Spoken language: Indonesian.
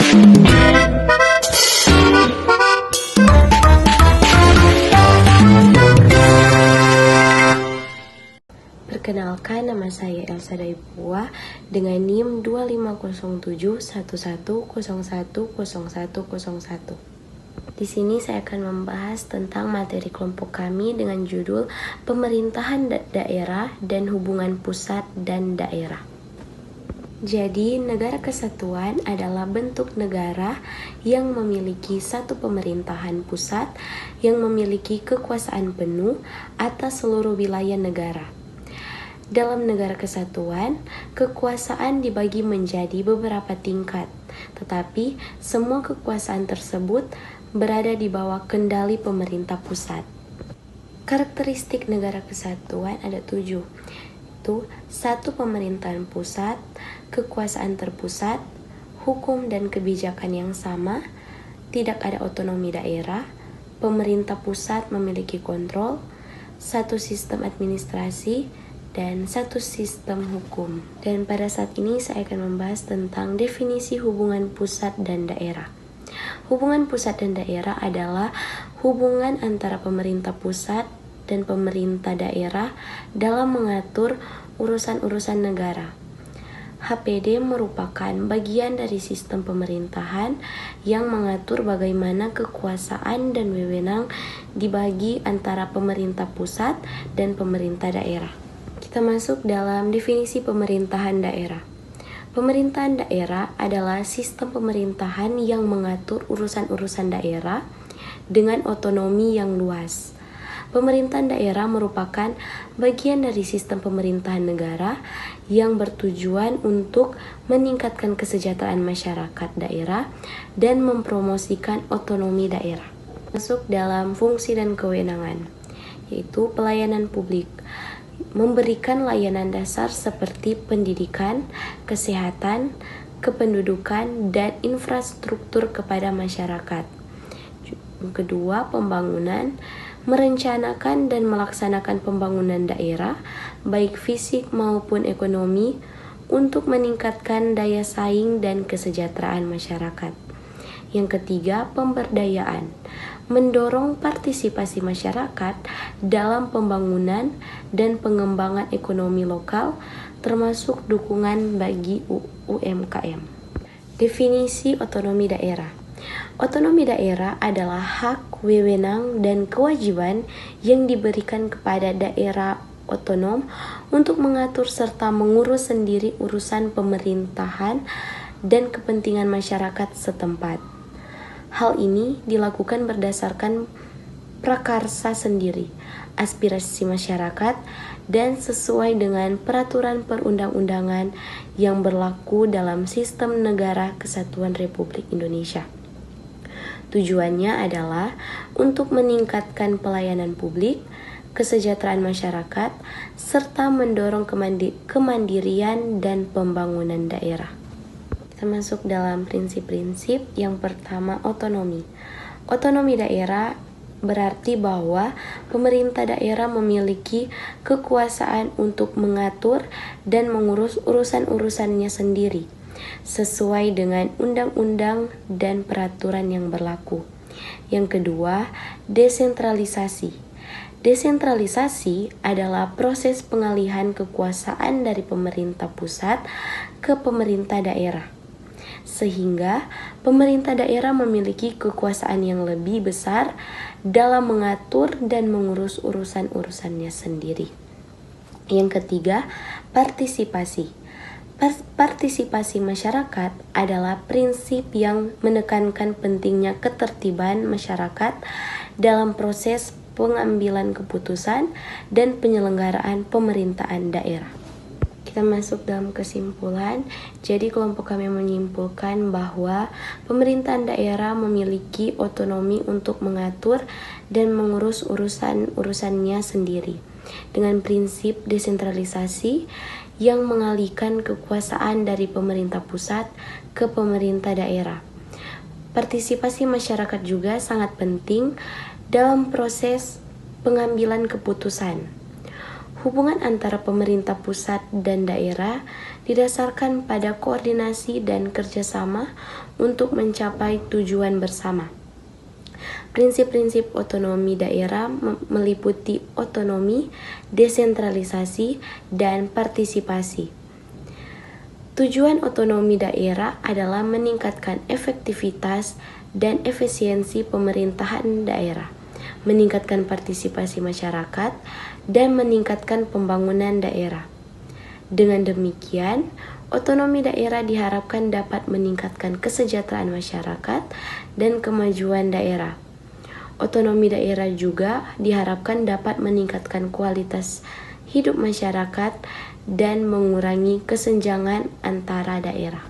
Perkenalkan, nama saya Elsa Daipua dengan NIM 250711010101. Di sini saya akan membahas tentang materi kelompok kami dengan judul Pemerintahan Daerah dan Hubungan Pusat dan Daerah. Jadi, negara kesatuan adalah bentuk negara yang memiliki satu pemerintahan pusat yang memiliki kekuasaan penuh atas seluruh wilayah negara. Dalam negara kesatuan, kekuasaan dibagi menjadi beberapa tingkat, tetapi semua kekuasaan tersebut berada di bawah kendali pemerintah pusat. Karakteristik negara kesatuan ada 7, yaitu 1. Pemerintahan pusat, kekuasaan terpusat, hukum dan kebijakan yang sama, tidak ada otonomi daerah, pemerintah pusat memiliki kontrol, 1 sistem administrasi, dan 1 sistem hukum. Dan pada saat ini saya akan membahas tentang definisi hubungan pusat dan daerah. Hubungan pusat dan daerah adalah hubungan antara pemerintah pusat dan pemerintah daerah dalam mengatur urusan-urusan negara. HPD merupakan bagian dari sistem pemerintahan yang mengatur bagaimana kekuasaan dan wewenang dibagi antara pemerintah pusat dan pemerintah daerah. Kita masuk dalam definisi pemerintahan daerah. Pemerintahan daerah adalah sistem pemerintahan yang mengatur urusan-urusan daerah dengan otonomi yang luas. Pemerintahan daerah merupakan bagian dari sistem pemerintahan negara yang bertujuan untuk meningkatkan kesejahteraan masyarakat daerah dan mempromosikan otonomi daerah. Masuk dalam fungsi dan kewenangan, yaitu pelayanan publik. Memberikan layanan dasar seperti pendidikan, kesehatan, kependudukan, dan infrastruktur kepada masyarakat. Kedua, pembangunan. Merencanakan dan melaksanakan pembangunan daerah, baik fisik maupun ekonomi, untuk meningkatkan daya saing dan kesejahteraan masyarakat. Yang ketiga, pemberdayaan. Mendorong partisipasi masyarakat dalam pembangunan dan pengembangan ekonomi lokal, termasuk dukungan bagi UMKM. Definisi otonomi daerah. Otonomi daerah adalah hak, wewenang, dan kewajiban yang diberikan kepada daerah otonom untuk mengatur serta mengurus sendiri urusan pemerintahan dan kepentingan masyarakat setempat. Hal ini dilakukan berdasarkan prakarsa sendiri, aspirasi masyarakat, dan sesuai dengan peraturan perundang-undangan yang berlaku dalam sistem negara kesatuan Republik Indonesia. Tujuannya adalah untuk meningkatkan pelayanan publik, kesejahteraan masyarakat, serta mendorong kemandirian dan pembangunan daerah. Kita masuk dalam prinsip-prinsip. Yang pertama, otonomi. Otonomi daerah berarti bahwa pemerintah daerah memiliki kekuasaan untuk mengatur dan mengurus urusan-urusannya sendiri, sesuai dengan undang-undang dan peraturan yang berlaku. Yang kedua, desentralisasi. Desentralisasi adalah proses pengalihan kekuasaan dari pemerintah pusat ke pemerintah daerah, sehingga pemerintah daerah memiliki kekuasaan yang lebih besar dalam mengatur dan mengurus urusan-urusannya sendiri. Yang ketiga, partisipasi. Partisipasi masyarakat adalah prinsip yang menekankan pentingnya ketertiban masyarakat dalam proses pengambilan keputusan dan penyelenggaraan pemerintahan daerah. Kita masuk dalam kesimpulan. Jadi kelompok kami menyimpulkan bahwa pemerintahan daerah memiliki otonomi untuk mengatur dan mengurus urusan-urusannya sendiri dengan prinsip desentralisasi yang mengalihkan kekuasaan dari pemerintah pusat ke pemerintah daerah. Partisipasi masyarakat juga sangat penting dalam proses pengambilan keputusan. Hubungan antara pemerintah pusat dan daerah didasarkan pada koordinasi dan kerjasama untuk mencapai tujuan bersama. Prinsip-prinsip otonomi daerah meliputi otonomi, desentralisasi, dan partisipasi. Tujuan otonomi daerah adalah meningkatkan efektivitas dan efisiensi pemerintahan daerah, meningkatkan partisipasi masyarakat, dan meningkatkan pembangunan daerah. Dengan demikian, otonomi daerah diharapkan dapat meningkatkan kesejahteraan masyarakat dan kemajuan daerah. Otonomi daerah juga diharapkan dapat meningkatkan kualitas hidup masyarakat dan mengurangi kesenjangan antara daerah.